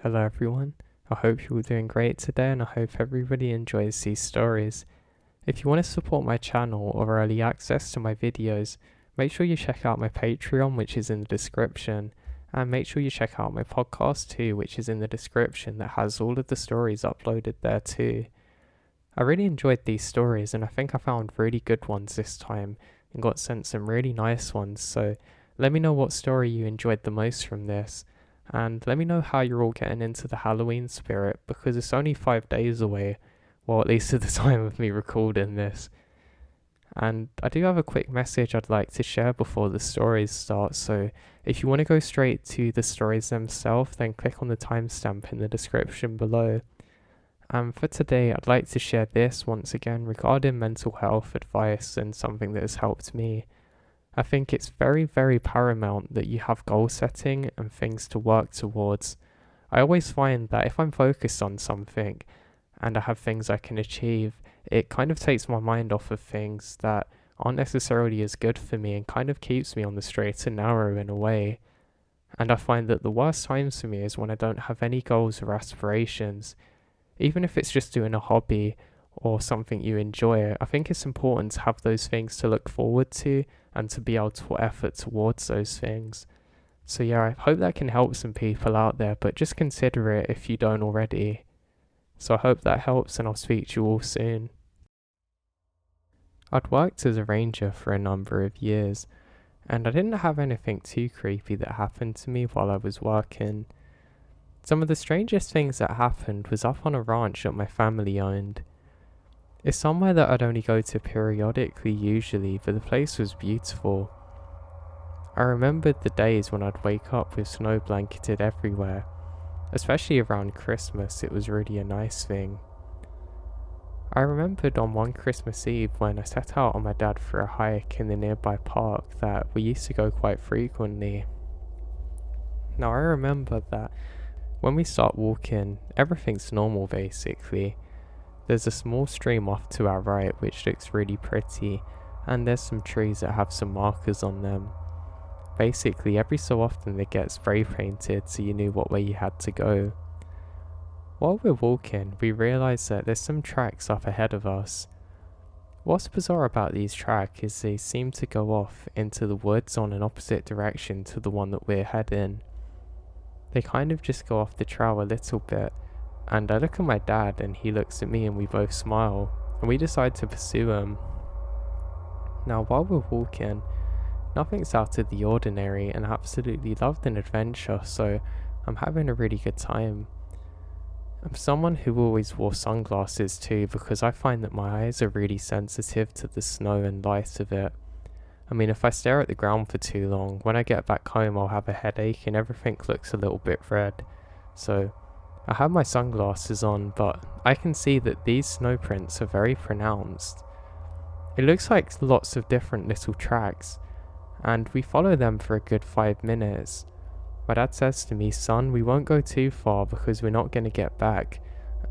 Hello everyone, I hope you're all doing great today and I hope everybody enjoys these stories. If you want to support my channel or early access to my videos, make sure you check out my Patreon, which is in the description, and make sure you check out my podcast too, which is in the description, that has all of the stories uploaded there too. I really enjoyed these stories and I think I found really good ones this time and got sent some really nice ones, so let me know what story you enjoyed the most from this. And let me know how you're all getting into the Halloween spirit, because it's only 5 days away, well at least at the time of me recording this. And I do have a quick message I'd like to share before the stories start, so if you want to go straight to the stories themselves, then click on the timestamp in the description below. And for today I'd like to share this once again regarding mental health advice and something that has helped me. I think it's very, very paramount that you have goal setting and things to work towards. I always find that if I'm focused on something and I have things I can achieve, it kind of takes my mind off of things that aren't necessarily as good for me and kind of keeps me on the straight and narrow in a way. And I find that the worst times for me is when I don't have any goals or aspirations. Even if it's just doing a hobby or something you enjoy, I think it's important to have those things to look forward to and to be able to put effort towards those things. So yeah, I hope that can help some people out there, but just consider it if you don't already. So I hope that helps and I'll speak to you all soon. I'd worked as a ranger for a number of years, and I didn't have anything too creepy that happened to me while I was working. Some of the strangest things that happened was up on a ranch that my family owned. It's somewhere that I'd only go to periodically usually, but the place was beautiful. I remembered the days when I'd wake up with snow blanketed everywhere. Especially around Christmas, it was really a nice thing. I remembered on one Christmas Eve when I set out on my dad for a hike in the nearby park that we used to go quite frequently. Now I remember that when we start walking, everything's normal basically. There's a small stream off to our right which looks really pretty, and there's some trees that have some markers on them. Basically every so often they get spray painted so you knew what way you had to go. While we're walking, we realise that there's some tracks up ahead of us. What's bizarre about these tracks is they seem to go off into the woods on an opposite direction to the one that we're heading. They kind of just go off the trail a little bit, and I look at my dad and he looks at me and we both smile, and we decide to pursue him. Now while we're walking, nothing's out of the ordinary and I absolutely loved an adventure, so I'm having a really good time. I'm someone who always wore sunglasses too, because I find that my eyes are really sensitive to the snow and light of it. I mean, if I stare at the ground for too long, when I get back home I'll have a headache and everything looks a little bit red. So I have my sunglasses on, but I can see that these snow prints are very pronounced. It looks like lots of different little tracks, and we follow them for a good 5 minutes. My dad says to me, "Son, we won't go too far because we're not going to get back,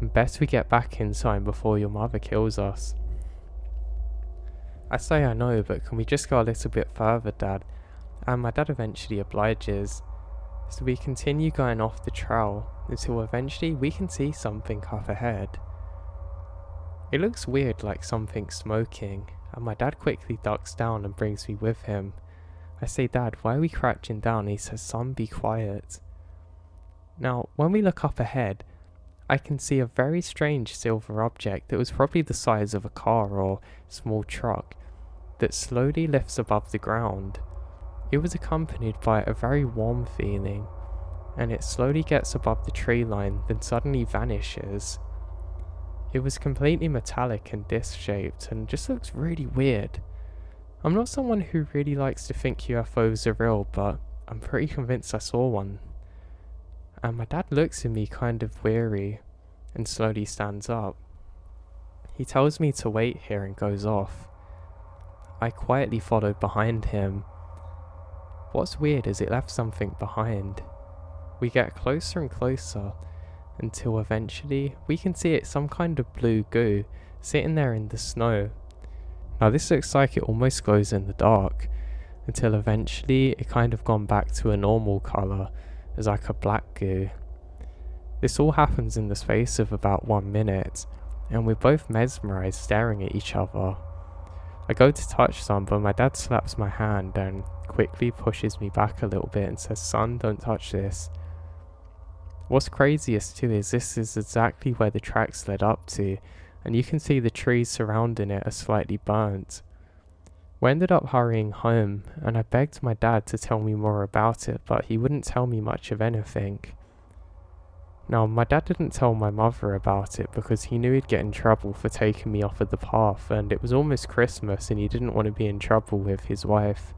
and best we get back in time before your mother kills us." I say I know, but can we just go a little bit further, Dad? And my dad eventually obliges. So we continue going off the trail until eventually we can see something up ahead. It looks weird, like something smoking, and my dad quickly ducks down and brings me with him. I say, "Dad, why are we crouching down?" He says, "Son, be quiet." Now, when we look up ahead, I can see a very strange silver object that was probably the size of a car or small truck that slowly lifts above the ground. It was accompanied by a very warm feeling, and it slowly gets above the tree line, then suddenly vanishes. It was completely metallic and disc-shaped and just looks really weird. I'm not someone who really likes to think UFOs are real, but I'm pretty convinced I saw one. And my dad looks at me kind of weary and slowly stands up. He tells me to wait here and goes off. I quietly followed behind him. What's weird is it left something behind. We get closer and closer until eventually we can see it's some kind of blue goo sitting there in the snow. Now this looks like it almost glows in the dark, until eventually it kind of gone back to a normal colour as like a black goo. This all happens in the space of about 1 minute, and we're both mesmerized staring at each other. I go to touch some, but my dad slaps my hand and quickly pushes me back a little bit and says, "Son, don't touch this." What's craziest too is this is exactly where the tracks led up to, and you can see the trees surrounding it are slightly burnt. We ended up hurrying home, and I begged my dad to tell me more about it, but he wouldn't tell me much of anything. Now, my dad didn't tell my mother about it because he knew he'd get in trouble for taking me off of the path, and it was almost Christmas and he didn't want to be in trouble with his wife.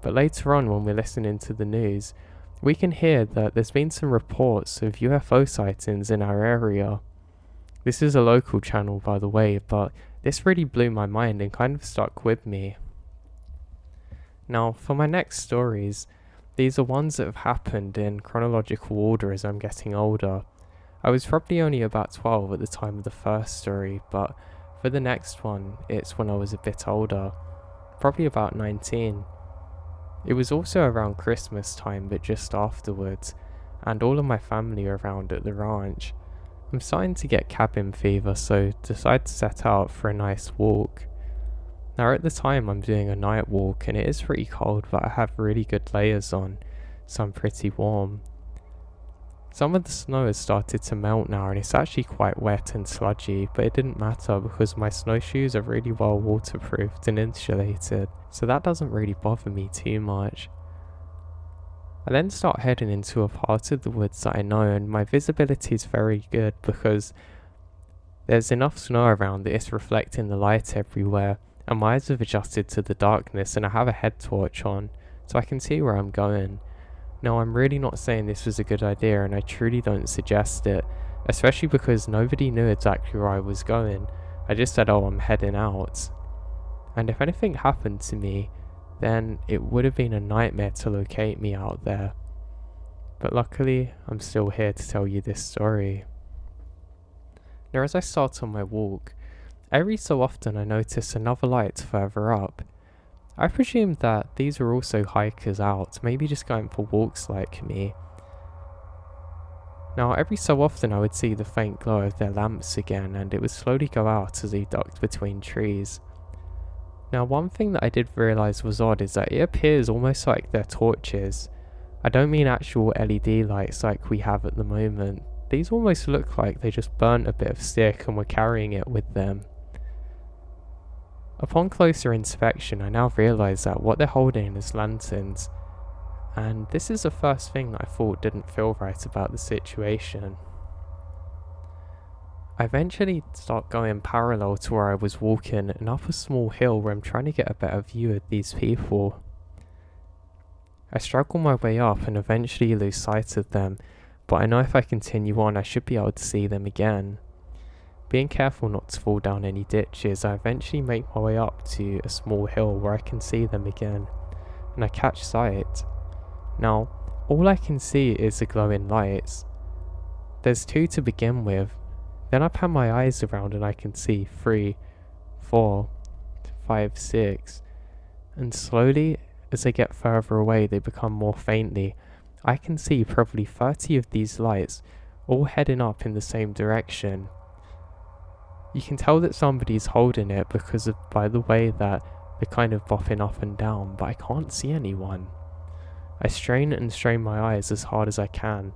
But later on, when we're listening to the news, we can hear that there's been some reports of UFO sightings in our area. This is a local channel, by the way, but this really blew my mind and kind of stuck with me. Now, for my next stories, these are ones that have happened in chronological order as I'm getting older. I was probably only about 12 at the time of the first story, but for the next one, it's when I was a bit older, probably about 19. It was also around Christmas time, but just afterwards, and all of my family are around at the ranch. I'm starting to get cabin fever, so decide to set out for a nice walk. Now at the time I'm doing a night walk and it is pretty cold, but I have really good layers on, so I'm pretty warm. Some of the snow has started to melt now and it's actually quite wet and sludgy, but it didn't matter because my snowshoes are really well waterproofed and insulated, so that doesn't really bother me too much. I then start heading into a part of the woods that I know, and my visibility is very good because there's enough snow around that it's reflecting the light everywhere, and my eyes have adjusted to the darkness and I have a head torch on, so I can see where I'm going. Now, I'm really not saying this was a good idea and I truly don't suggest it, especially because nobody knew exactly where I was going. I just said, "Oh, I'm heading out." And if anything happened to me, then it would have been a nightmare to locate me out there. But luckily, I'm still here to tell you this story. Now, as I start on my walk, every so often I notice another light further up. I presume that these are also hikers out, maybe just going for walks like me. Now, every so often I would see the faint glow of their lamps again, and it would slowly go out as they ducked between trees. Now, one thing that I did realise was odd is that it appears almost like they're torches. I don't mean actual LED lights like we have at the moment. These almost look like they just burnt a bit of stick and were carrying it with them. Upon closer inspection, I now realise that what they're holding is lanterns, and this is the first thing that I thought didn't feel right about the situation. I eventually start going parallel to where I was walking and up a small hill where I'm trying to get a better view of these people. I struggle my way up and eventually lose sight of them, but I know if I continue on I should be able to see them again. Being careful not to fall down any ditches, I eventually make my way up to a small hill where I can see them again, and I catch sight. Now, all I can see is the glowing lights. There's two to begin with, then I pan my eyes around and I can see 3, 4, 5, 6, and slowly, as they get further away, they become more faintly. I can see probably 30 of these lights, all heading up in the same direction. You can tell that somebody's holding it by the way that they're kind of bopping up and down, but I can't see anyone. I strain and strain my eyes as hard as I can,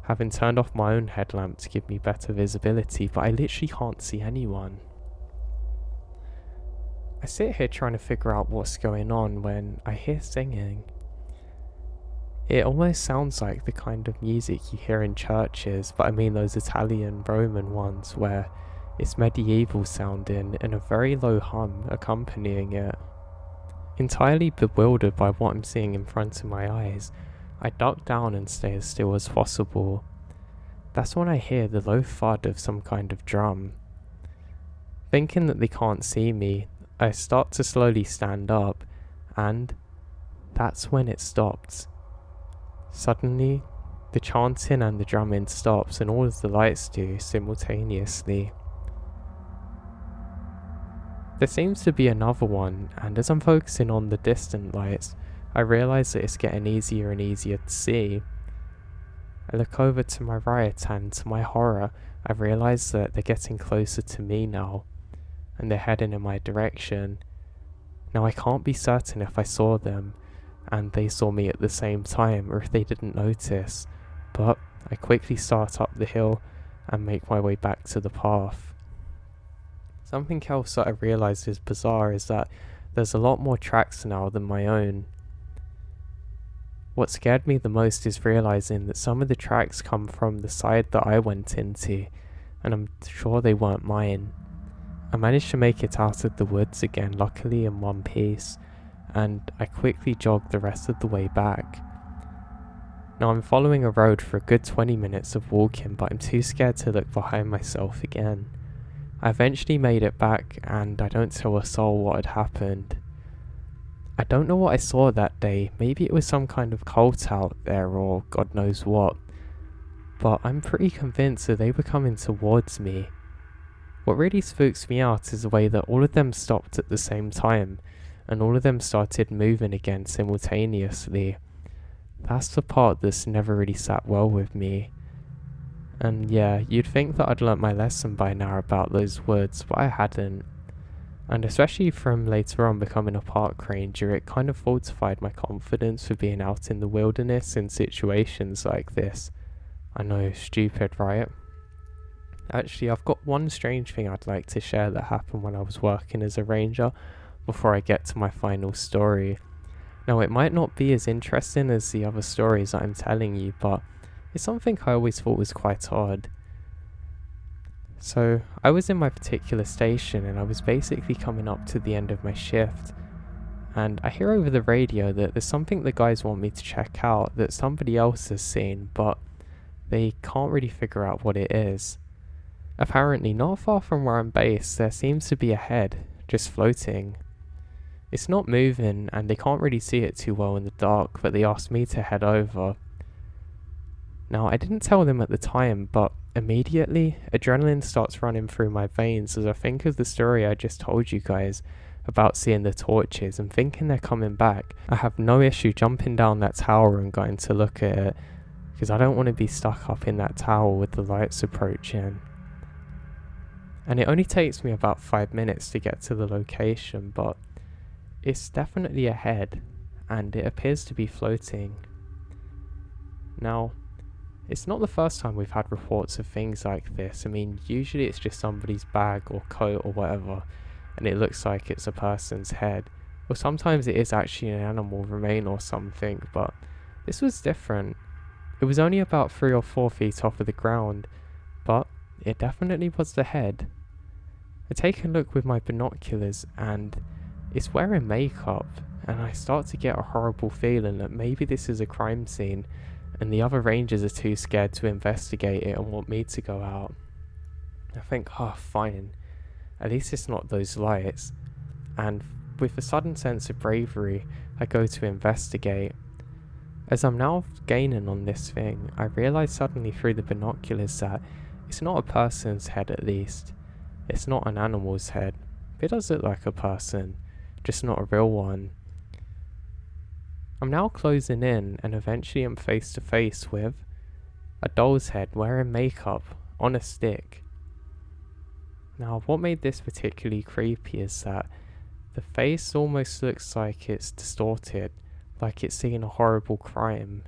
having turned off my own headlamp to give me better visibility, but I literally can't see anyone. I sit here trying to figure out what's going on when I hear singing. It almost sounds like the kind of music you hear in churches, but I mean those Italian Roman ones where it's medieval sounding and a very low hum accompanying it. Entirely bewildered by what I'm seeing in front of my eyes, I duck down and stay as still as possible. That's when I hear the low thud of some kind of drum. Thinking that they can't see me, I start to slowly stand up, and that's when it stops. Suddenly, the chanting and the drumming stops and all of the lights do simultaneously. There seems to be another one, and as I'm focusing on the distant lights, I realise that it's getting easier and easier to see. I look over to my right, and to my horror, I realise that they're getting closer to me now, and they're heading in my direction. Now I can't be certain if I saw them, and they saw me at the same time, or if they didn't notice, but I quickly start up the hill and make my way back to the path. Something else that I realised is bizarre is that there's a lot more tracks now than my own. What scared me the most is realising that some of the tracks come from the side that I went into, and I'm sure they weren't mine. I managed to make it out of the woods again, luckily in one piece, and I quickly jogged the rest of the way back. Now I'm following a road for a good 20 minutes of walking, but I'm too scared to look behind myself again. I eventually made it back, and I don't tell a soul what had happened. I don't know what I saw that day. Maybe it was some kind of cult out there, or God knows what, but I'm pretty convinced that they were coming towards me. What really spooks me out is the way that all of them stopped at the same time, and all of them started moving again simultaneously. That's the part that's never really sat well with me. And yeah, you'd think that I'd learnt my lesson by now about those woods, but I hadn't. And especially from later on becoming a park ranger, it kind of fortified my confidence for being out in the wilderness in situations like this. I know, stupid, right? Actually, I've got one strange thing I'd like to share that happened when I was working as a ranger before I get to my final story. Now, it might not be as interesting as the other stories that I'm telling you, but it's something I always thought was quite odd. So, I was in my particular station and I was basically coming up to the end of my shift, and I hear over the radio that there's something the guys want me to check out that somebody else has seen, but they can't really figure out what it is. Apparently, not far from where I'm based, there seems to be a head just floating. It's not moving and they can't really see it too well in the dark, but they asked me to head over. Now, I didn't tell them at the time, but immediately adrenaline starts running through my veins as I think of the story I just told you guys about seeing the torches and thinking they're coming back. I have no issue jumping down that tower and going to look at it, because I don't want to be stuck up in that tower with the lights approaching. And it only takes me about 5 minutes to get to the location, but it's definitely a head, and it appears to be floating. Now, it's not the first time we've had reports of things like this. I mean, usually it's just somebody's bag or coat or whatever, and it looks like it's a person's head. Or sometimes it is actually an animal remain or something, but this was different. It was only about 3 or 4 feet off of the ground, but it definitely was the head. I take a look with my binoculars and it's wearing makeup, and I start to get a horrible feeling that maybe this is a crime scene and the other rangers are too scared to investigate it and want me to go out. I think, fine, at least it's not those lights, and with a sudden sense of bravery I go to investigate. As I'm now gaining on this thing, I realise suddenly through the binoculars that it's not a person's head. At least it's not an animal's head. It does look like a person, just not a real one. I'm now closing in, and eventually I'm face to face with a doll's head wearing makeup on a stick. Now, what made this particularly creepy is that the face almost looks like it's distorted, like it's seeing a horrible crime.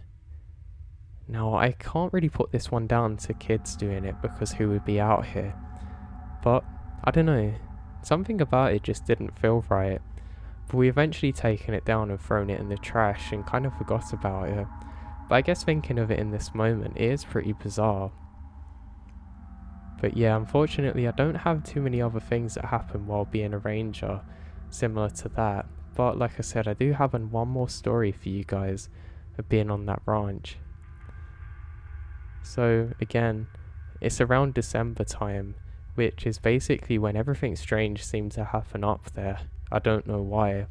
Now, I can't really put this one down to kids doing it, because who would be out here? But, I don't know, something about it just didn't feel right. But we eventually taken it down and thrown it in the trash and kind of forgot about it. But I guess thinking of it in this moment, it is pretty bizarre. But yeah, unfortunately I don't have too many other things that happen while being a ranger similar to that. But like I said, I do have one more story for you guys of being on that ranch. So again, it's around December time, which is basically when everything strange seemed to happen up there. I don't know why.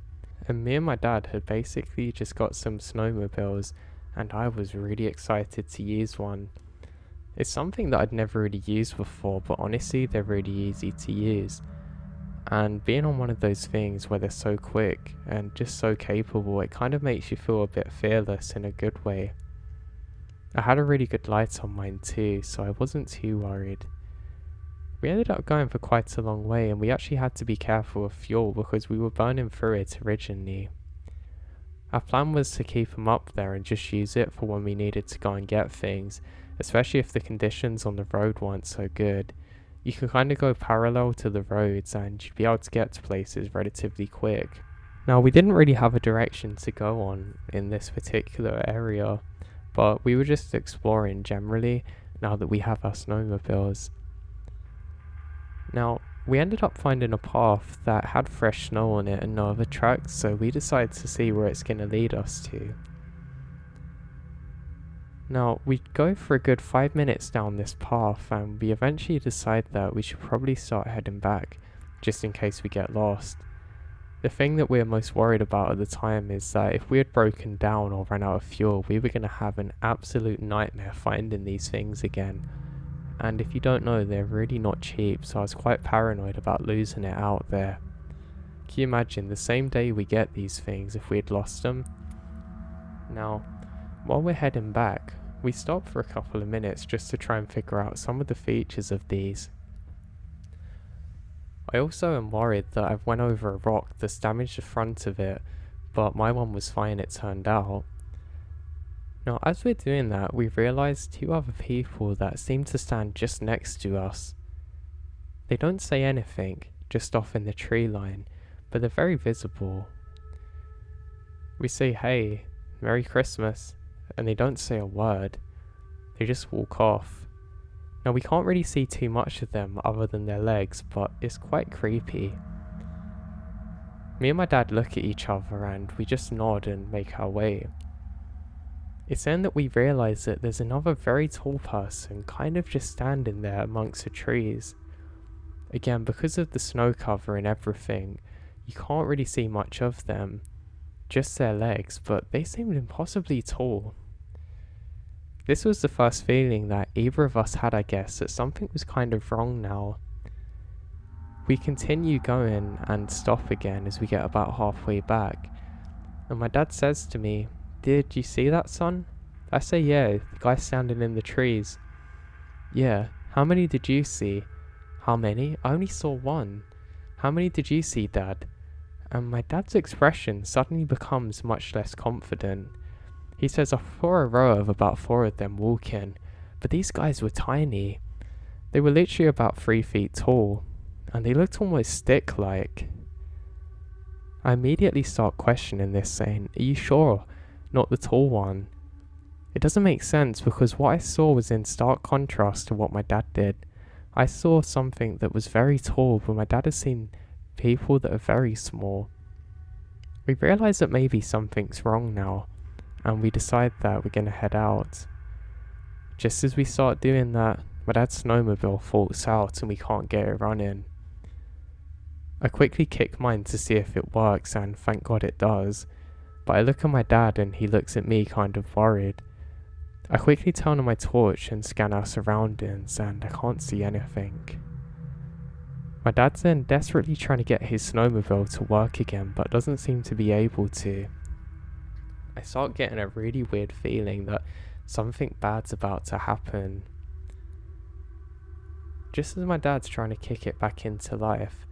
And me and my dad had basically just got some snowmobiles, and I was really excited to use one. It's something that I'd never really used before, but honestly they're really easy to use. And being on one of those things where they're so quick and just so capable, it kind of makes you feel a bit fearless in a good way. I had a really good light on mine too, so I wasn't too worried. We ended up going for quite a long way, and we actually had to be careful of fuel because we were burning through it originally. Our plan was to keep them up there and just use it for when we needed to go and get things, especially if the conditions on the road weren't so good. You can kind of go parallel to the roads and you'd be able to get to places relatively quick. Now, we didn't really have a direction to go on in this particular area, but we were just exploring generally now that we have our snowmobiles. Now, we ended up finding a path that had fresh snow on it and no other tracks, so we decided to see where it's going to lead us to. Now, we go for a good 5 minutes down this path and we eventually decide that we should probably start heading back, just in case we get lost. The thing that we're most worried about at the time is that if we had broken down or ran out of fuel, we were going to have an absolute nightmare finding these things again. And if you don't know, they're really not cheap, so I was quite paranoid about losing it out there. Can you imagine the same day we get these things if we had lost them? Now, while we're heading back, we stop for a couple of minutes just to try and figure out some of the features of these. I also am worried that I've went over a rock that's damaged the front of it, but my one was fine, it turned out. Now, as we're doing that, we realise 2 other people that seem to stand just next to us. They don't say anything, just off in the tree line, but they're very visible. We say, "Hey, Merry Christmas," and they don't say a word. They just walk off. Now, we can't really see too much of them other than their legs, but it's quite creepy. Me and my dad look at each other and we just nod and make our way. It's then that we realise that there's another very tall person kind of just standing there amongst the trees. Again, because of the snow cover and everything, you can't really see much of them, just their legs, but they seemed impossibly tall. This was the first feeling that either of us had, I guess, that something was kind of wrong now. We continue going and stop again as we get about halfway back, and my dad says to me, "Did you see that, son?" I say, "Yeah, the guy standing in the trees." "Yeah, how many did you see?" "How many? I only saw one." "How many did you see, Dad?" And my dad's expression suddenly becomes much less confident. He says, "I saw a row of about 4 of them walking, but these guys were tiny. They were literally about 3 feet tall, and they looked almost stick-like." I immediately start questioning this, saying, "Are you sure? Not the tall one?" It doesn't make sense because what I saw was in stark contrast to what my dad did. I saw something that was very tall, but my dad has seen people that are very small. We realise that maybe something's wrong now, and we decide that we're going to head out. Just as we start doing that, my dad's snowmobile faults out and we can't get it running. I quickly kick mine to see if it works, and thank God it does, but I look at my dad and he looks at me kind of worried. I quickly turn on my torch and scan our surroundings, and I can't see anything. My dad's then desperately trying to get his snowmobile to work again, but doesn't seem to be able to. I start getting a really weird feeling that something bad's about to happen. Just as my dad's trying to kick it back into life,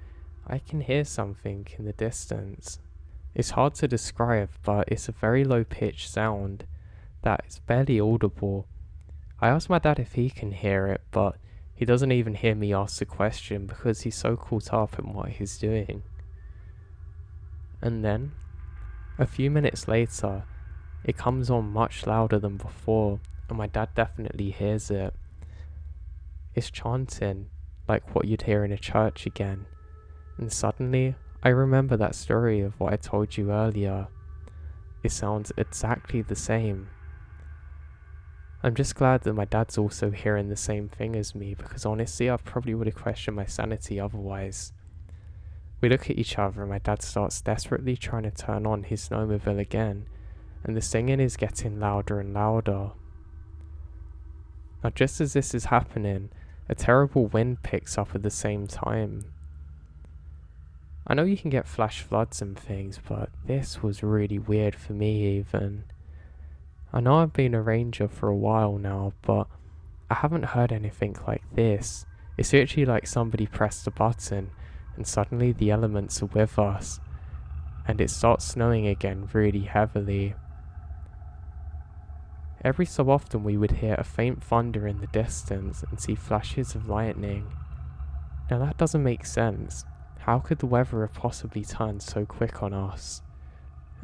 I can hear something in the distance. It's hard to describe, but it's a very low-pitched sound that is barely audible. I ask my dad if he can hear it, but he doesn't even hear me ask the question because he's so caught up in what he's doing. And then, a few minutes later, it comes on much louder than before, and my dad definitely hears it. It's chanting, like what you'd hear in a church again. And suddenly, I remember that story of what I told you earlier. It sounds exactly the same. I'm just glad that my dad's also hearing the same thing as me, because honestly I probably would have questioned my sanity otherwise. We look at each other and my dad starts desperately trying to turn on his snowmobile again, and the singing is getting louder and louder. Now just as this is happening, a terrible wind picks up at the same time. I know you can get flash floods and things, but this was really weird for me even. I know I've been a ranger for a while now, but I haven't heard anything like this. It's literally like somebody pressed a button and suddenly the elements are with us, and it starts snowing again really heavily. Every so often we would hear a faint thunder in the distance and see flashes of lightning. Now that doesn't make sense. How could the weather have possibly turned so quick on us?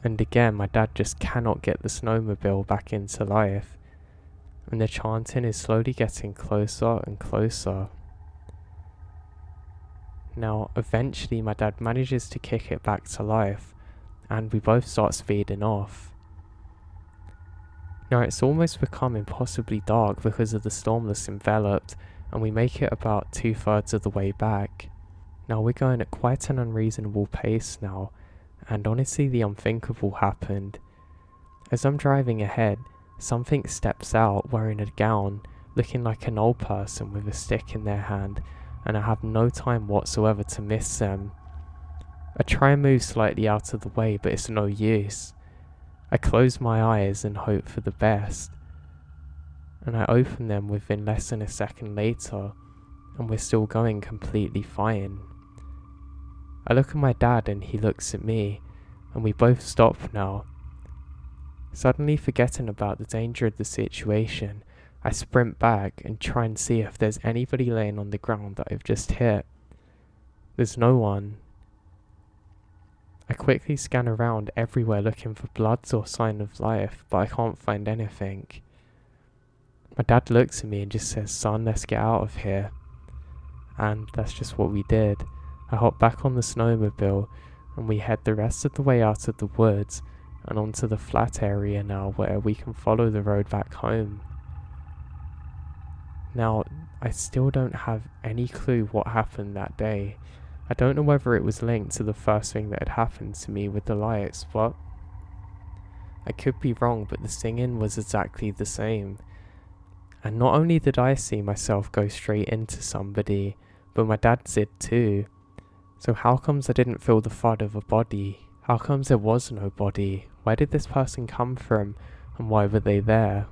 And again, my dad just cannot get the snowmobile back into life, and the chanting is slowly getting closer and closer. Now, eventually my dad manages to kick it back to life, and we both start speeding off. Now it's almost become impossibly dark because of the storm that's enveloped, and we make it about 2/3 of the way back. Now we're going at quite an unreasonable pace now, and honestly the unthinkable happened. As I'm driving ahead, something steps out wearing a gown, looking like an old person with a stick in their hand, and I have no time whatsoever to miss them. I try and move slightly out of the way, but it's no use. I close my eyes and hope for the best, and I open them within less than a second later, and we're still going completely fine. I look at my dad and he looks at me, and we both stop now. Suddenly forgetting about the danger of the situation, I sprint back and try and see if there's anybody laying on the ground that I've just hit. There's no one. I quickly scan around everywhere looking for bloods or sign of life, but I can't find anything. My dad looks at me and just says, "Son, let's get out of here." And that's just what we did. I hop back on the snowmobile and we head the rest of the way out of the woods and onto the flat area now where we can follow the road back home. Now, I still don't have any clue what happened that day. I don't know whether it was linked to the first thing that had happened to me with the lights, but I could be wrong, but the singing was exactly the same. And not only did I see myself go straight into somebody, but my dad did too. So how comes I didn't feel the thud of a body? How comes there was no body? Where did this person come from, and why were they there?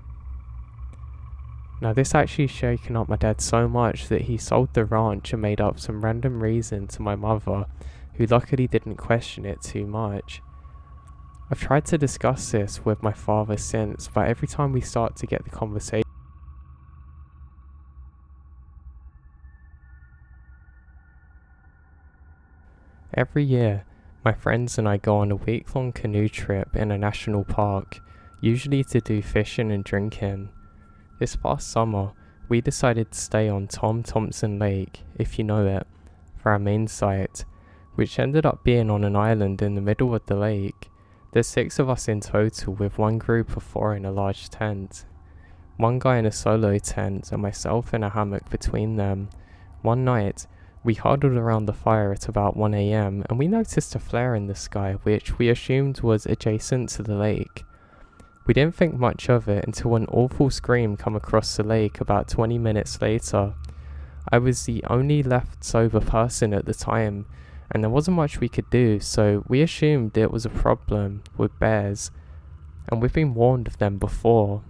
Now this actually shaken up my dad so much that he sold the ranch and made up some random reason to my mother, who luckily didn't question it too much. I've tried to discuss this with my father since, but every time we start to get the conversation, every year, my friends and I go on a week-long canoe trip in a national park, usually to do fishing and drinking. This past summer, we decided to stay on Tom Thompson Lake, if you know it, for our main site, which ended up being on an island in the middle of the lake. There's 6 of us in total, with one group of 4 in a large tent. One guy in a solo tent and myself in a hammock between them. One night, we huddled around the fire at about 1 AM and we noticed a flare in the sky which we assumed was adjacent to the lake. We didn't think much of it until an awful scream came across the lake about 20 minutes later. I was the only left sober person at the time, and there wasn't much we could do, so we assumed it was a problem with bears, and we've been warned of them before.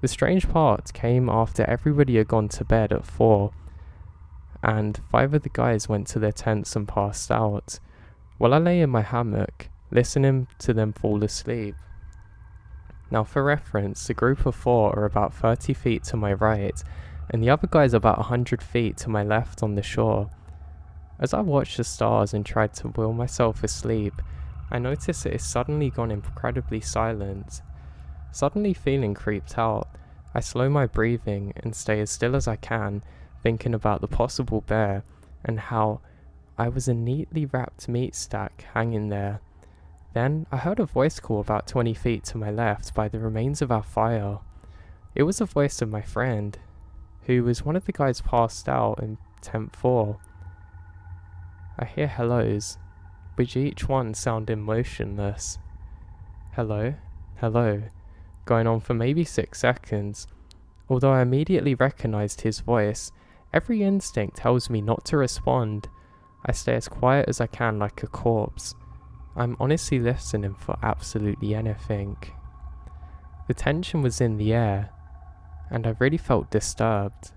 The strange part came after everybody had gone to bed at 4, and 5 of the guys went to their tents and passed out, while I lay in my hammock, listening to them fall asleep. Now for reference, the group of 4 are about 30 feet to my right, and the other guys about 100 feet to my left on the shore. As I watched the stars and tried to will myself asleep, I noticed it has suddenly gone incredibly silent. Suddenly feeling creeped out, I slow my breathing and stay as still as I can, thinking about the possible bear and how I was a neatly wrapped meat stack hanging there. Then I heard a voice call about 20 feet to my left by the remains of our fire. It was the voice of my friend, who was one of the guys passed out in tent 4. I hear hellos, which each one sounded motionless. Hello, hello, going on for maybe 6 seconds. Although I immediately recognized his voice, every instinct tells me not to respond. I stay as quiet as I can like a corpse. I'm honestly listening for absolutely anything. The tension was in the air, and I really felt disturbed.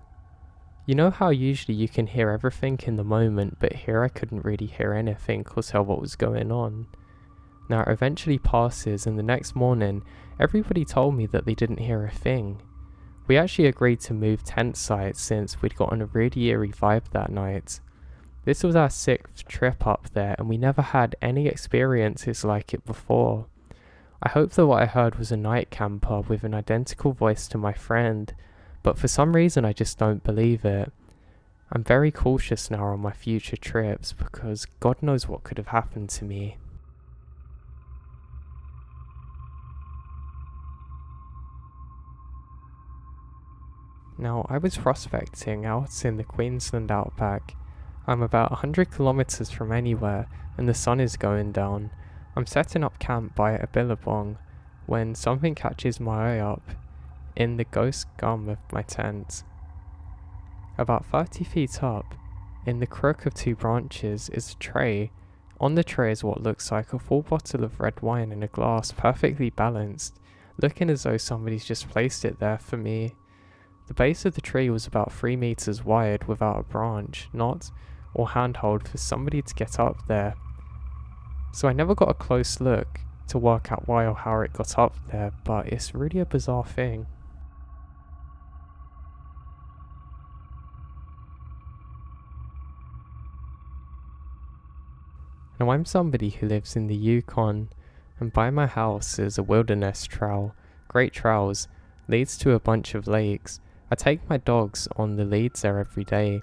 You know how usually you can hear everything in the moment, but here I couldn't really hear anything or tell what was going on. Now it eventually passes, and the next morning, everybody told me that they didn't hear a thing. We actually agreed to move tent sites since we'd gotten a really eerie vibe that night. This was our 6th trip up there, and we never had any experiences like it before. I hope that what I heard was a night camper with an identical voice to my friend, but for some reason I just don't believe it. I'm very cautious now on my future trips because God knows what could have happened to me. Now, I was prospecting out in the Queensland outback. I'm about 100 kilometers from anywhere, and the sun is going down. I'm setting up camp by a billabong when something catches my eye up in the ghost gum of my tent. About 30 feet up, in the crook of 2 branches, is a tray. On the tray is what looks like a full bottle of red wine in a glass, perfectly balanced, looking as though somebody's just placed it there for me. The base of the tree was about 3 meters wide without a branch, knot, or handhold for somebody to get up there. So I never got a close look to work out why or how it got up there, but it's really a bizarre thing. Now I'm somebody who lives in the Yukon, and by my house is a wilderness trail, great trails, leads to a bunch of lakes. I take my dogs on the leads there every day.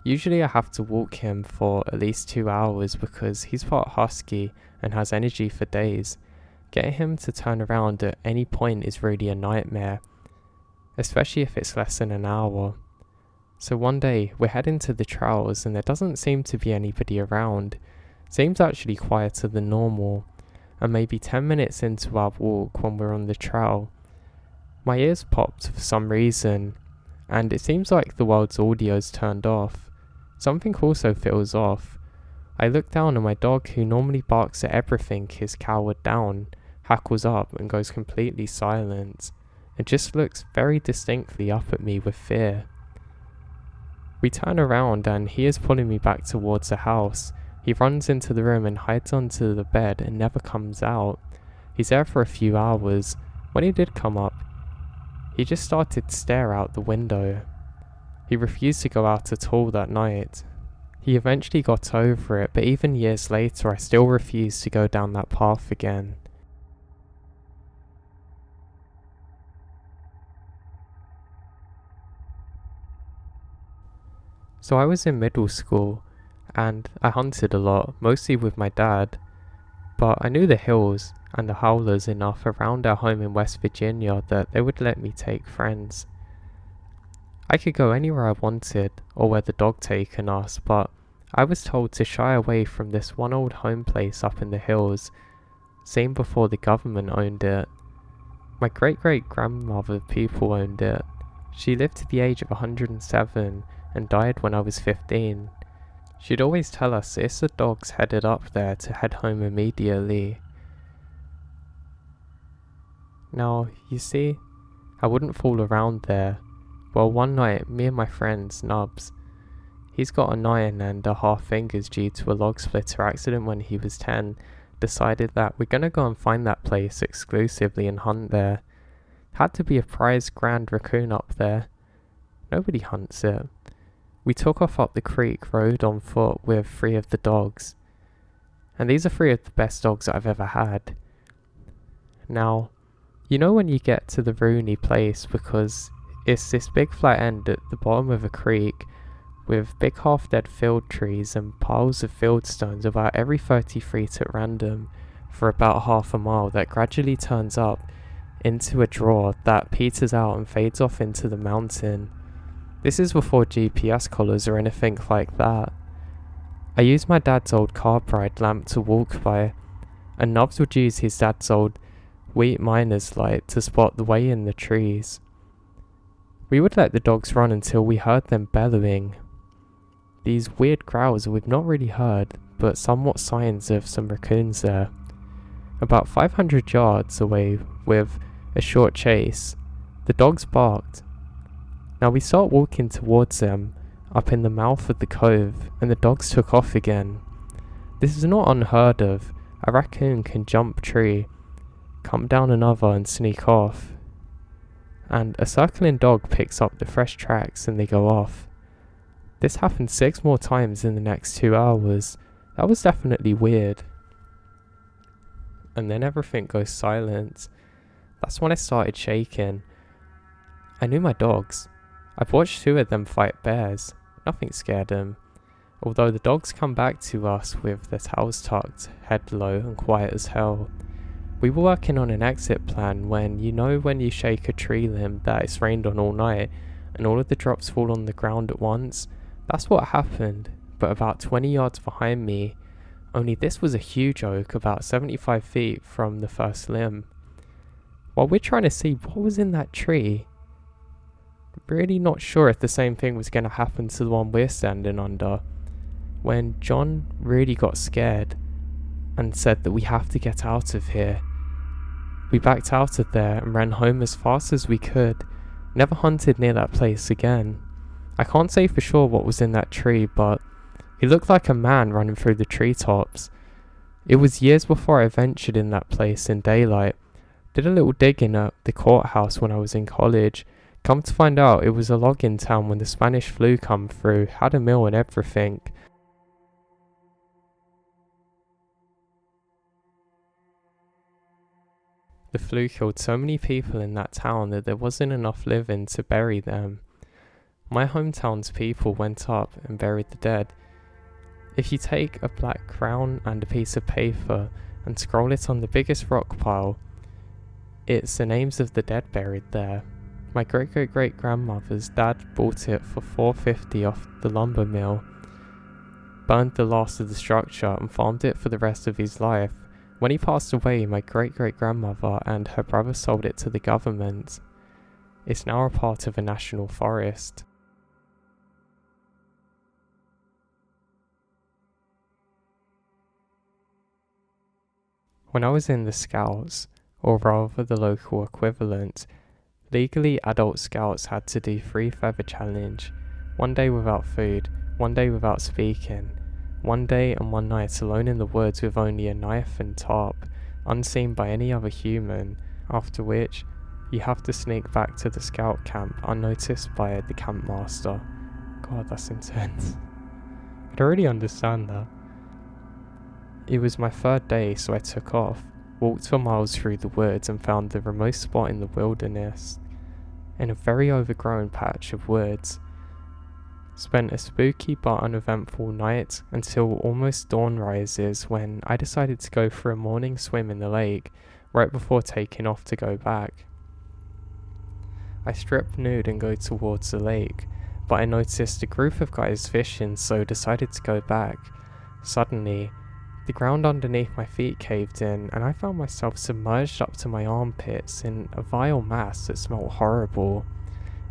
Usually I have to walk him for at least 2 hours because he's part husky and has energy for days. Getting him to turn around at any point is really a nightmare, especially if it's less than an hour. So one day we're heading to the trails and there doesn't seem to be anybody around. Seems actually quieter than normal, and maybe 10 minutes into our walk when we're on the trail, my ears popped for some reason, and it seems like the world's audio's turned off. Something also feels off. I look down and my dog, who normally barks at everything, is cowered down, hackles up and goes completely silent, and just looks very distinctly up at me with fear. We turn around and he is pulling me back towards the house. He runs into the room and hides under the bed and never comes out. He's there for a few hours. When he did come up, he just started to stare out the window. He refused to go out at all that night. He eventually got over it, but even years later I still refused to go down that path again. So I was in middle school, and I hunted a lot, mostly with my dad, but I knew the hills and the howlers enough around our home in West Virginia that they would let me take friends. I could go anywhere I wanted, or where the dog taken us, but I was told to shy away from this one old home place up in the hills, seen before the government owned it. My great-great-grandmother people owned it. She lived to the age of 107 and died when I was 15. She'd always tell us if the dogs headed up there to head home immediately. Now, you see, I wouldn't fool around there. Well, one night, me and my friend, Nubs, he's got a 9.5 fingers due to a log splitter accident when he was 10, decided that we're gonna go and find that place exclusively and hunt there. Had to be a prize grand raccoon up there. Nobody hunts it. We took off up the creek road on foot with 3 of the dogs. And these are 3 of the best dogs that I've ever had. Now, you know when you get to the Rooney place, because it's this big flat end at the bottom of a creek with big half-dead field trees and piles of field stones about every 30 feet at random for about half a mile that gradually turns up into a draw that peters out and fades off into the mountain. This is before GPS collars or anything like that. I used my dad's old carbride lamp to walk by, and Nubs would use his dad's old wheat miner's light to spot the way in the trees. We would let the dogs run until we heard them bellowing. These weird growls we've not really heard, but somewhat signs of some raccoons there. About 500 yards away, with a short chase. The dogs barked. Now we start walking towards them, up in the mouth of the cove, and the dogs took off again. This is not unheard of. A raccoon can jump a tree, come down another and sneak off. And a circling dog picks up the fresh tracks and they go off. This happened 6 more times in the next 2 hours. That was definitely weird. And then everything goes silent. That's when I started shaking. I knew my dogs. I've watched 2 of them fight bears. Nothing scared them. Although the dogs come back to us with their tails tucked, head low and quiet as hell. We were working on an exit plan when you shake a tree limb that it's rained on all night and all of the drops fall on the ground at once? That's what happened, but about 20 yards behind me, only this was a huge oak about 75 feet from the first limb. While we're trying to see what was in that tree, really not sure if the same thing was going to happen to the one we're standing under, when John really got scared and said that we have to get out of here. We backed out of there and ran home as fast as we could, never hunted near that place again. I can't say for sure what was in that tree, but he looked like a man running through the treetops. It was years before I ventured in that place in daylight. Did a little digging at the courthouse when I was in college. Come to find out, it was a logging town when the Spanish flu come through, had a mill and everything. The flu killed so many people in that town that there wasn't enough living to bury them. My hometown's people went up and buried the dead. If you take a black crown and a piece of paper and scroll it on the biggest rock pile, it's the names of the dead buried there. My great-great-great-grandmother's dad bought it for $4.50 off the lumber mill, burned the last of the structure and farmed it for the rest of his life. When he passed away, my great-great-grandmother and her brother sold it to the government. It's now a part of a national forest. When I was in the Scouts, or rather the local equivalent, legally adult Scouts had to do 3 feather challenge, 1 day without food, 1 day without speaking, 1 day and 1 night alone in the woods with only a knife and tarp, unseen by any other human, after which you have to sneak back to the scout camp unnoticed by the campmaster. God, that's intense. I don't really understand that. It was my 3rd day, so I took off, walked for miles through the woods and found the remote spot in the wilderness, in a very overgrown patch of woods. Spent a spooky but uneventful night until almost dawn rises when I decided to go for a morning swim in the lake right before taking off to go back. I strip nude and go towards the lake, but I noticed a group of guys fishing, so decided to go back. Suddenly, the ground underneath my feet caved in and I found myself submerged up to my armpits in a vile mass that smelled horrible.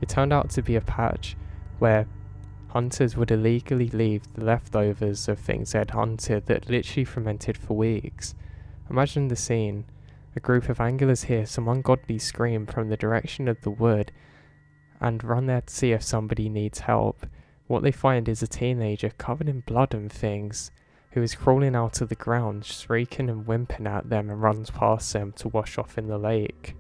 It turned out to be a patch where hunters would illegally leave the leftovers of things they'd hunted that literally fermented for weeks. Imagine the scene. A group of anglers hear some ungodly scream from the direction of the wood and run there to see if somebody needs help. What they find is a teenager covered in blood and things, who is crawling out of the ground, shrieking and whimpering at them, and runs past them to wash off in the lake.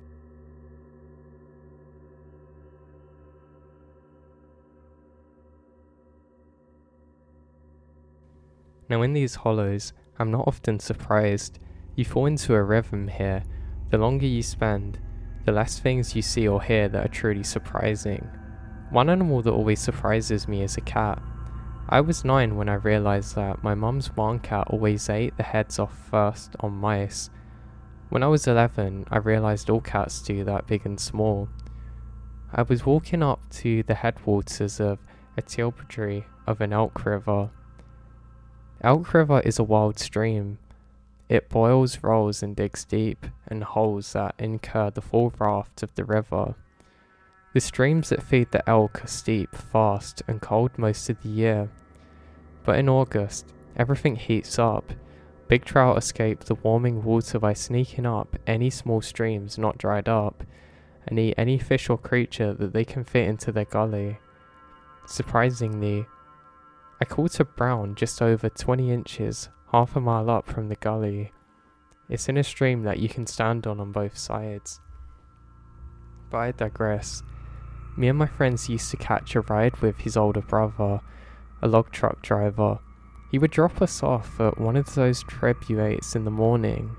Now in these hollows, I'm not often surprised. You fall into a rhythm here. The longer you spend, the less things you see or hear that are truly surprising. One animal that always surprises me is a cat. I was 9 when I realised that my mum's barn cat always ate the heads off first on mice. When I was 11, I realised all cats do that, big and small. I was walking up to the headwaters of a tributary of an elk river. Elk River is a wild stream. It boils, rolls and digs deep in holes that incur the full raft of the river. The streams that feed the elk are steep, fast and cold most of the year. But in August, everything heats up. Big trout escape the warming water by sneaking up any small streams not dried up and eat any fish or creature that they can fit into their gully. Surprisingly, I caught a brown just over 20 inches, half a mile up from the gully. It's in a stream that you can stand on both sides. But I digress. Me and my friends used to catch a ride with his older brother, a log truck driver. He would drop us off at one of those trebuchets in the morning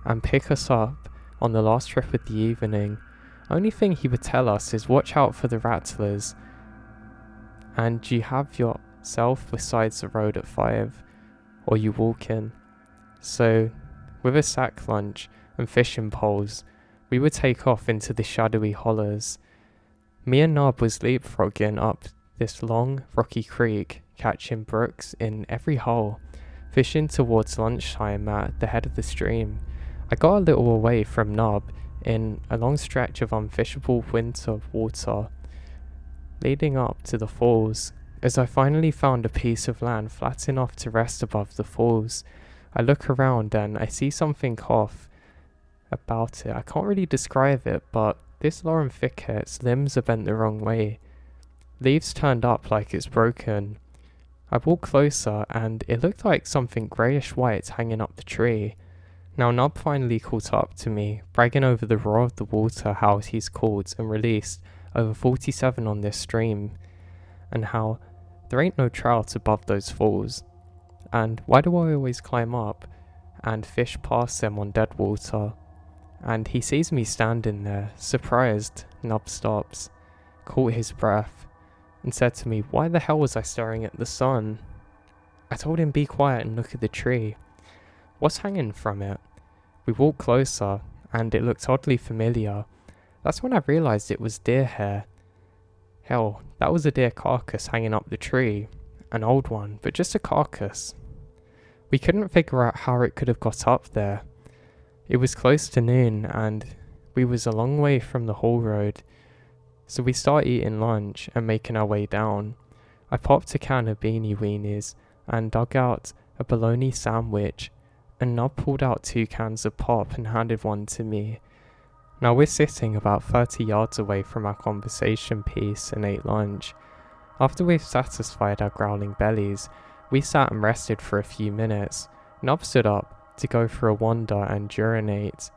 and pick us up on the last trip of the evening. Only thing he would tell us is watch out for the rattlers and you have yourself beside the road at 5 or you walk in. So with a sack lunch and fishing poles, we would take off into the shadowy hollows. Me and Nob was leapfrogging up this long, rocky creek, catching brooks in every hole, fishing towards lunchtime at the head of the stream. I got a little away from Nob in a long stretch of unfishable winter water, leading up to the falls. As I finally found a piece of land flat enough to rest above the falls, I look around and I see something off about it. I can't really describe it, but this laurel thicket's limbs are bent the wrong way. Leaves turned up like it's broken. I walked closer and it looked like something greyish white hanging up the tree. Now Nub finally caught up to me, bragging over the roar of the water, how he's caught and released over 47 on this stream, and how there ain't no trout above those falls. And why do I always climb up and fish past them on dead water? And he sees me standing there, surprised. Nub stops, caught his breath, and said to me, "Why the hell was I staring at the sun?" I told him be quiet and look at the tree. What's hanging from it? We walked closer, and it looked oddly familiar. That's when I realised it was deer hair. Hell, that was a deer carcass hanging up the tree. An old one, but just a carcass. We couldn't figure out how it could have got up there. It was close to noon, and we was a long way from the haul road. So we start eating lunch and making our way down. I popped a can of beanie weenies and dug out a bologna sandwich, and Nub pulled out 2 cans of pop and handed one to me. Now we're sitting about 30 yards away from our conversation piece and ate lunch. After we've satisfied our growling bellies, we sat and rested for a few minutes. Nub stood up to go for a wander and urinate.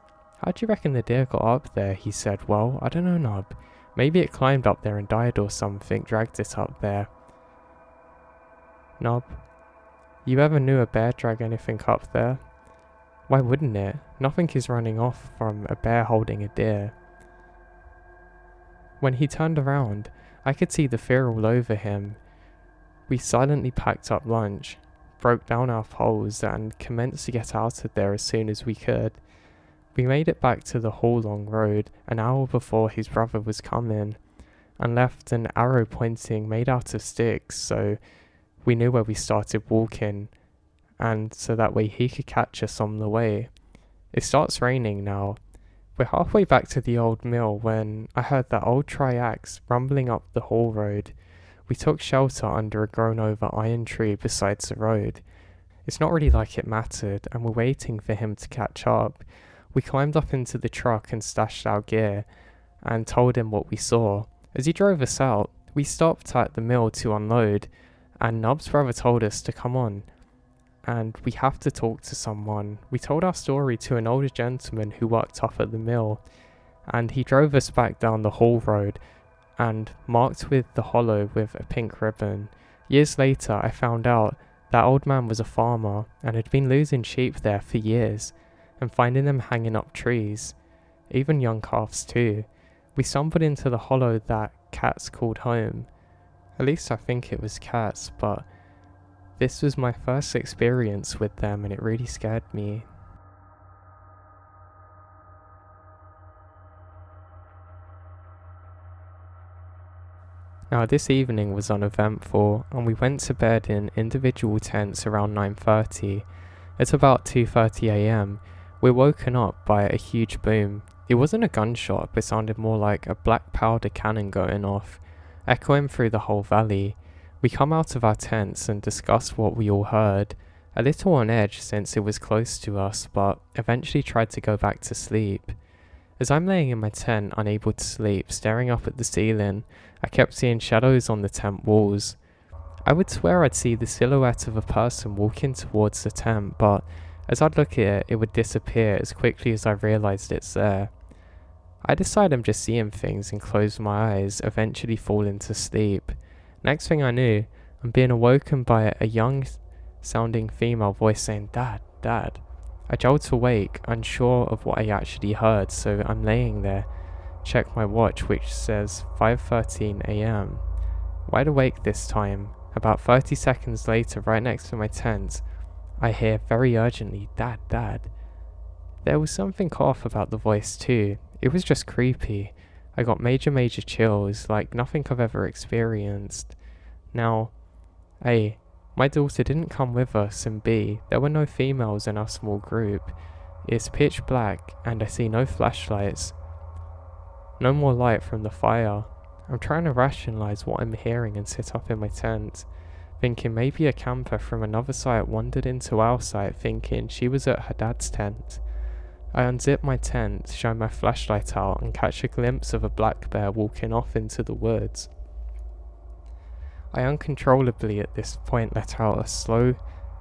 "How do you reckon the deer got up there?" he said. "Well, I don't know, Nub. Maybe it climbed up there and died or something, dragged it up there." "Nub, you ever knew a bear drag anything up there?" "Why wouldn't it? Nothing is running off from a bear holding a deer." When he turned around, I could see the fear all over him. We silently packed up lunch, broke down our poles, and commenced to get out of there as soon as we could. We made it back to the Hall Long Road an hour before his brother was coming, and left an arrow pointing made out of sticks, so we knew where we started walking, and so that way he could catch us on the way. It starts raining now. We're halfway back to the old mill when I heard that old triax rumbling up the Hall Road. We took shelter under a grown-over iron tree beside the road. It's not really like it mattered, and we're waiting for him to catch up. We climbed up into the truck and stashed our gear, and told him what we saw. As he drove us out, we stopped at the mill to unload, and Nub's brother told us to come on, and we have to talk to someone. We told our story to an older gentleman who worked up at the mill, and he drove us back down the Hall Road, and marked with the hollow with a pink ribbon. Years later, I found out that old man was a farmer, and had been losing sheep there for years, and finding them hanging up trees, even young calves too. We stumbled into the hollow that cats called home. At least I think it was cats, but this was my first experience with them and it really scared me. Now this evening was uneventful, and we went to bed in individual tents around 9:30. At about 2:30 AM, we're woken up by a huge boom. It wasn't a gunshot, but sounded more like a black powder cannon going off, echoing through the whole valley. We come out of our tents and discuss what we all heard, a little on edge since it was close to us, but eventually tried to go back to sleep. As I'm laying in my tent, unable to sleep, staring up at the ceiling, I kept seeing shadows on the tent walls. I would swear I'd see the silhouette of a person walking towards the tent, but as I'd look at it, it would disappear as quickly as I realised it's there. I decide I'm just seeing things and close my eyes, eventually fall into sleep. Next thing I knew, I'm being awoken by a young sounding female voice saying, "Dad, Dad." I jolt awake, unsure of what I actually heard, so I'm laying there, check my watch which says 5:13 AM. Wide awake this time. About 30 seconds later, right next to my tent, I hear very urgently, "Dad, Dad." There was something off about the voice too. It was just creepy. I got major chills, like nothing I've ever experienced. Now, A, my daughter didn't come with us, and B, there were no females in our small group. It's pitch black, and I see no flashlights. No more light from the fire. I'm trying to rationalize what I'm hearing and sit up in my tent, thinking maybe a camper from another site wandered into our site thinking she was at her dad's tent. I unzip my tent, shine my flashlight out, and catch a glimpse of a black bear walking off into the woods. I uncontrollably at this point let out a slow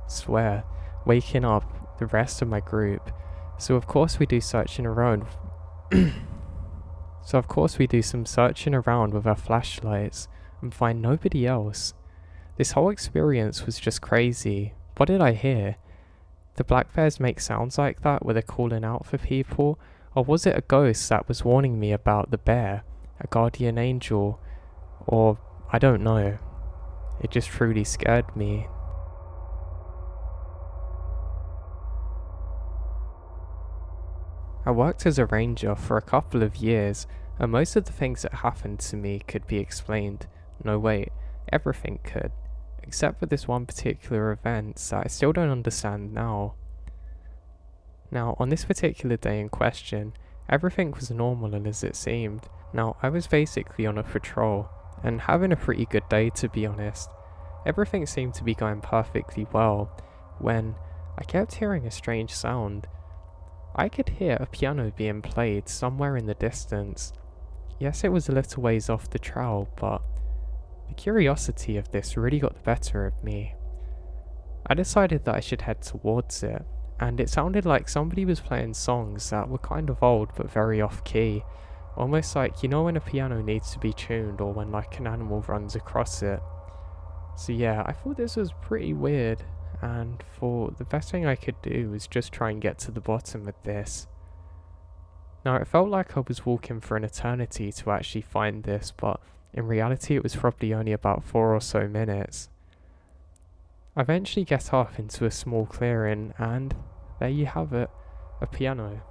swear, waking up the rest of my group. So of course we do some searching around with our flashlights and find nobody else. This whole experience was just crazy. What did I hear? The black bears make sounds like that where they're calling out for people? Or was it a ghost that was warning me about the bear? A guardian angel? Or I don't know. It just truly scared me. I worked as a ranger for a couple of years, and most of the things that happened to me could be explained. No wait, everything could. Except for this one particular event that I still don't understand now. Now, on this particular day in question, everything was normal and as it seemed. Now, I was basically on a patrol, and having a pretty good day to be honest. Everything seemed to be going perfectly well, when I kept hearing a strange sound. I could hear a piano being played somewhere in the distance. Yes, it was a little ways off the trail, but the curiosity of this really got the better of me. I decided that I should head towards it, and it sounded like somebody was playing songs that were kind of old but very off-key. Almost like, you know when a piano needs to be tuned or when like an animal runs across it. So yeah, I thought this was pretty weird, and thought the best thing I could do was just try and get to the bottom of this. Now it felt like I was walking for an eternity to actually find this, but in reality it was probably only about 4 or so minutes. I eventually get off into a small clearing, and there you have it, a piano.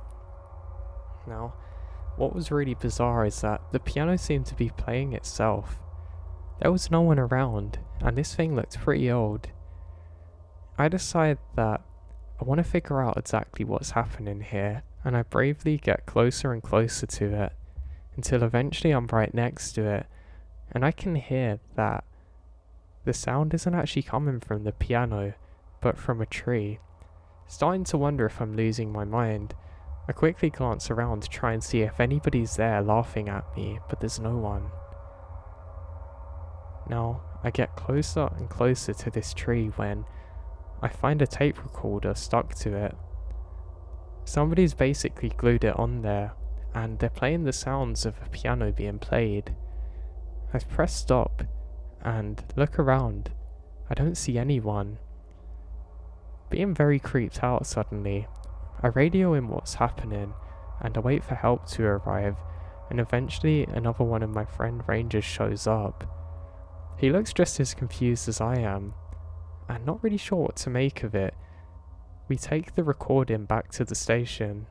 Now, what was really bizarre is that the piano seemed to be playing itself. There was no one around, and this thing looked pretty old. I decide that I want to figure out exactly what's happening here, and I bravely get closer and closer to it, until eventually I'm right next to it, and I can hear that the sound isn't actually coming from the piano, but from a tree. Starting to wonder if I'm losing my mind, I quickly glance around to try and see if anybody's there laughing at me, but there's no one. Now, I get closer and closer to this tree when I find a tape recorder stuck to it. Somebody's basically glued it on there, and they're playing the sounds of a piano being played. I press stop and look around. I don't see anyone. Being very creeped out suddenly, I radio in what's happening, and I wait for help to arrive, and eventually another one of my friend rangers shows up. He looks just as confused as I am, and not really sure what to make of it. We take the recording back to the station.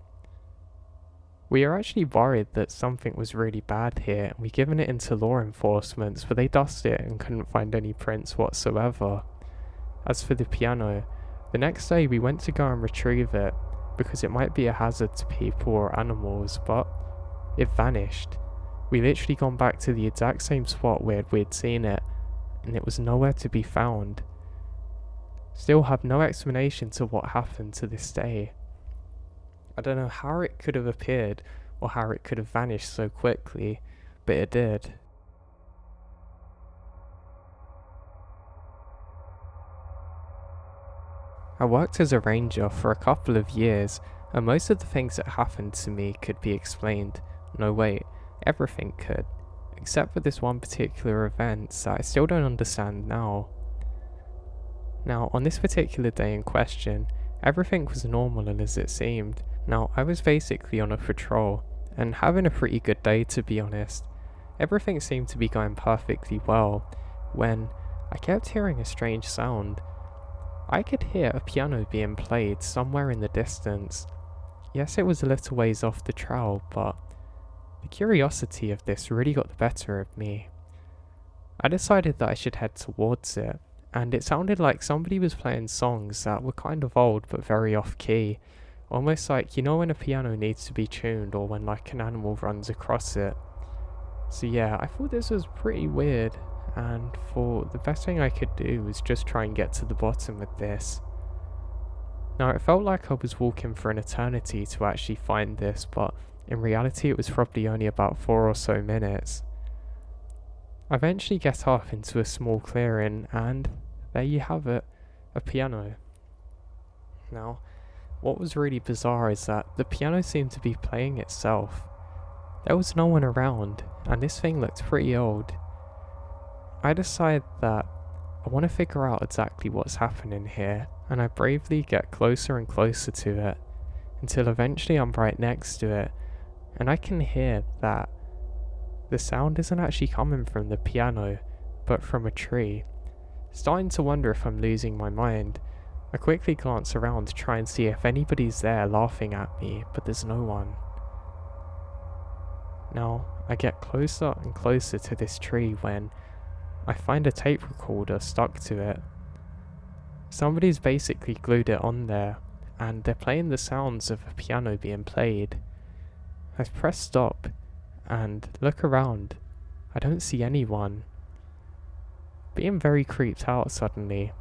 We are actually worried that something was really bad here, and we've given it into law enforcement, but they dusted it and couldn't find any prints whatsoever. As for the piano, the next day we went to go and retrieve it, because it might be a hazard to people or animals, but it vanished. We literally gone back to the exact same spot where we'd seen it, and it was nowhere to be found. Still have no explanation to what happened to this day. I don't know how it could have appeared or how it could have vanished so quickly, but it did. I worked as a ranger for a couple of years, and most of the things that happened to me could be explained. No wait, everything could, except for this one particular event that I still don't understand now. Now, on this particular day in question, everything was normal and as it seemed. Now, I was basically on a patrol, and having a pretty good day to be honest. Everything seemed to be going perfectly well, when I kept hearing a strange sound. I could hear a piano being played somewhere in the distance. Yes, it was a little ways off the trail, but the curiosity of this really got the better of me. I decided that I should head towards it, and it sounded like somebody was playing songs that were kind of old but very off-key. Almost like, you know when a piano needs to be tuned or when like an animal runs across it. So yeah, I thought this was pretty weird, and thought the best thing I could do was just try and get to the bottom of this. Now it felt like I was walking for an eternity to actually find this, but in reality it was probably only about 4 or so minutes. I eventually get off into a small clearing, and there you have it, a piano. Now, what was really bizarre is that the piano seemed to be playing itself. There was no one around, and this thing looked pretty old. I decide that I want to figure out exactly what's happening here, and I bravely get closer and closer to it, until eventually I'm right next to it, and I can hear that the sound isn't actually coming from the piano, but from a tree. Starting to wonder if I'm losing my mind, I quickly glance around to try and see if anybody's there laughing at me, but there's no one. Now, I get closer and closer to this tree when I find a tape recorder stuck to it. Somebody's basically glued it on there, and they're playing the sounds of a piano being played. I press stop, and look around. I don't see anyone. Being very creeped out suddenly,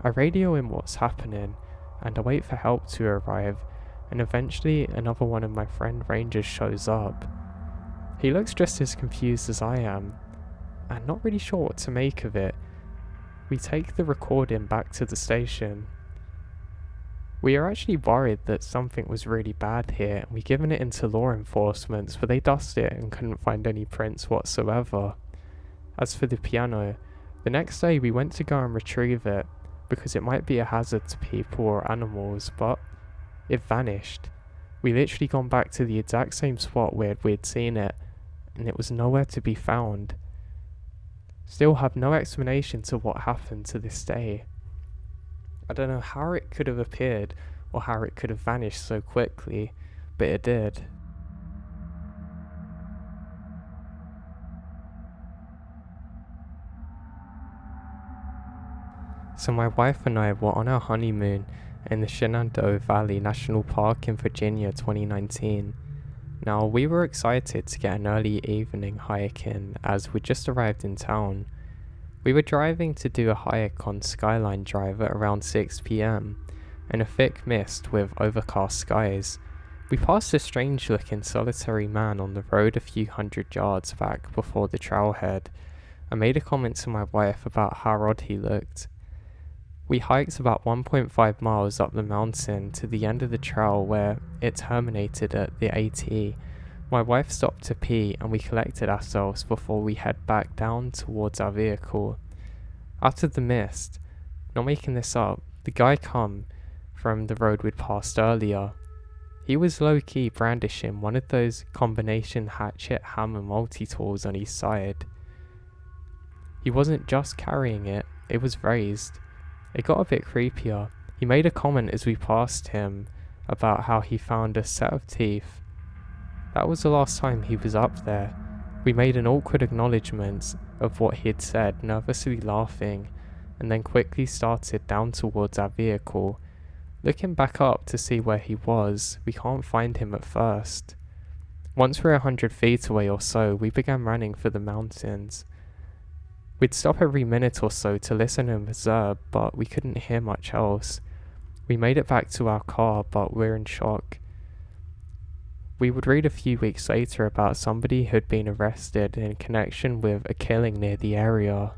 I radio in what's happening, and I wait for help to arrive, and eventually another one of my friend rangers shows up. He looks just as confused as I am, and not really sure what to make of it. We take the recording back to the station. We are actually worried that something was really bad here, and we've given it into law enforcement, but they dusted it and couldn't find any prints whatsoever. As for the piano, the next day we went to go and retrieve it, because it might be a hazard to people or animals, but it vanished. We literally gone back to the exact same spot where we'd seen it, and it was nowhere to be found. Still have no explanation to what happened to this day. I don't know how it could have appeared or how it could have vanished so quickly, but it did. So my wife and I were on our honeymoon in the Shenandoah Valley National Park in Virginia 2019. Now we were excited to get an early evening hike in as we just arrived in town. We were driving to do a hike on Skyline Drive at around 6 PM in a thick mist with overcast skies. We passed a strange looking solitary man on the road a few hundred yards back before the trailhead. I made a comment to my wife about how odd he looked. We hiked about 1.5 miles up the mountain to the end of the trail where it terminated at the AT. My wife stopped to pee and we collected ourselves before we head back down towards our vehicle. After the mist, not making this up, the guy come from the road we'd passed earlier. He was low-key brandishing one of those combination hatchet hammer multi-tools on his side. He wasn't just carrying it, it was raised. It got a bit creepier. He made a comment as we passed him about how he found a set of teeth. That was the last time he was up there. We made an awkward acknowledgement of what he had said, nervously laughing, and then quickly started down towards our vehicle. Looking back up to see where he was, we can't find him at first. Once we're 100 feet away or so, we began running for the mountains. We'd stop every minute or so to listen and observe, but we couldn't hear much else. We made it back to our car, but we're in shock. We would read a few weeks later about somebody who'd been arrested in connection with a killing near the area.